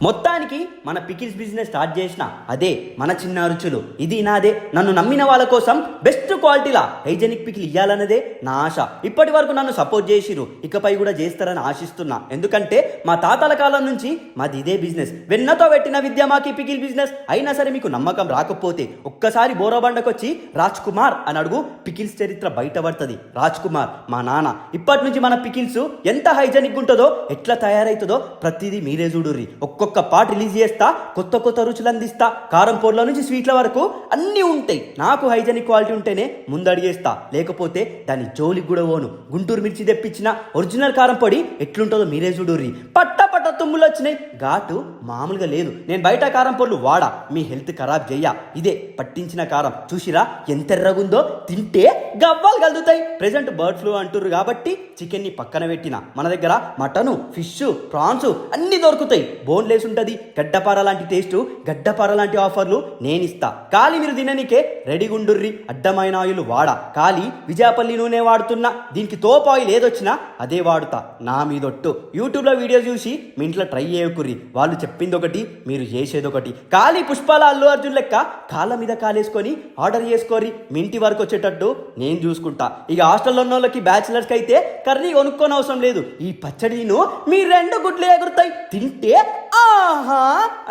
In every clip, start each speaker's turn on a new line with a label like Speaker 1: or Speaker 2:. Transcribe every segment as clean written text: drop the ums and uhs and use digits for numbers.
Speaker 1: మొత్తానికి మన pickles business start చేసిన అదే మన చిన్న రుచులు. ఇది నాదే, నన్ను నమ్మిన వాళ్ళ కోసం బెస్ట్ క్వాలిటీలా హైజెనిక్ పికిల్ ఇవ్వాలన్నదే నా ఆశ. ఇప్పటి వరకు నన్ను సపోర్ట్ చేసిరు, ఇకపై కూడా చేస్తారని ఆశిస్తున్నా. ఎందుకంటే మా తాతల కాలం నుంచి మాది ఇదే బిజినెస్. వెన్నతో పెట్టిన విద్య మాకి పికిల్ బిజినెస్. అయినా సరే మీకు నమ్మకం రాకపోతే ఒక్కసారి బోరబండకొచ్చి రాజ్ కుమార్ అని అడుగు, పికిల్స్ చరిత్ర బయటపడుతుంది. రాజ్ కుమార్ మా నాన్న. ఇప్పటి నుంచి మన పికిల్స్ ఎంత హైజెనిక్ ఉంటుందో, ఎట్లా తయారవుతుందో ప్రతిదీ మీరే చూడుర్రి. ఒక్కొక్క పార్ట్ రిలీజ్ చేస్తా, కొత్త కొత్త రుచులు అందిస్తా. కారం పొడిల నుంచి స్వీట్ల వరకు అన్నీ ఉంటాయి. నాకు హైజెనిక్ క్వాలిటీ ఉంటేనే ముందడిగేస్తా, లేకపోతే దాని జోలికి కూడా పోను. గుంటూరు మిర్చి తెప్పించిన ఒరిజినల్ కారం పొడి ఎట్లుంటుందో మీరే చూడుర్రి. పట్ట తుమ్ములు వచ్చినాయి, ఘాటు మామూలుగా లేదు. నేను బయట కారం పొడులు వాడా, మీ హెల్త్ ఖరాబ్ చెయ్య. ఇదే పట్టించిన కారం. చూసిరా ఎంత ఎర్రగుందో, తింటే గవ్వాలు కలుగుతాయి. ప్రెసెంట్ బర్డ్ ఫ్లూ అంటుర్రు కాబట్టి చికెన్ని పక్కన పెట్టిన. మన దగ్గర మటను, ఫిష్, ప్రాన్స్ అన్ని దొరుకుతాయి. బోన్లెస్ ఉంటుంది. గడ్డపార లాంటి టేస్టు, గడ్డపార లాంటి ఆఫర్లు నేనిస్తా. ఖాళీ మీరు తిననికే రెడీగుండుర్రి. అడ్డమైన ఆయిల్ వాడా, ఖాళీ విజయపల్లి నూనె వాడుతున్నా. దీనికి తోపు ఆయిల్ ఏదొచ్చినా అదే వాడుతా, నా మీదొట్టు. యూట్యూబ్లో వీడియో చూసి మీ ఇంట్లో ట్రై చేయకుర్రి. వాళ్ళు చెప్పింది ఒకటి, మీరు చేసేది ఒకటి. ఖాళీ పుష్పాల అల్లు అర్జున్ లెక్క కాళ్ళ మీద కాలేసుకొని ఆర్డర్ చేసుకోరి. మీ ఇంటి వరకు వచ్చేటట్టు నేను చూసుకుంటా. ఇక హాస్టల్లో ఉన్న వాళ్ళకి, బ్యాచిలర్స్కి అయితే కర్రీ కొనుక్కోని అవసరం లేదు. ఈ పచ్చడిను మీ 2 గుడ్లు ఎగురుతాయి. తింటే ఆహా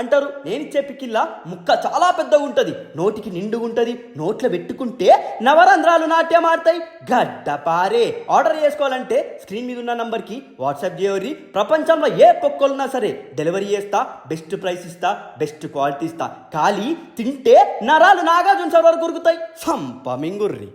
Speaker 1: అంటారు. నేనిచ్చే పికిల్లా ముక్క చాలా పెద్దగా ఉంటుంది, నోటికి నిండుగుంటుంది. నోట్లో పెట్టుకుంటే నవరంధ్రాలు నాట్యం ఆడతాయి. గడ్డపారే. ఆర్డర్ చేసుకోవాలంటే స్క్రీన్ మీద ఉన్న నంబర్కి వాట్సాప్ చేయరి. ప్రపంచంలో ఏ పొక్కలున్నా సరే డెలివరీ చేస్తా. బెస్ట్ ప్రైస్ ఇస్తా, బెస్ట్ క్వాలిటీ ఇస్తా. ఖాళీ తింటే నరాలు నాగార్జున సాగర్ వరకు ఉరుకుతాయి. సంప మింగుర్రి.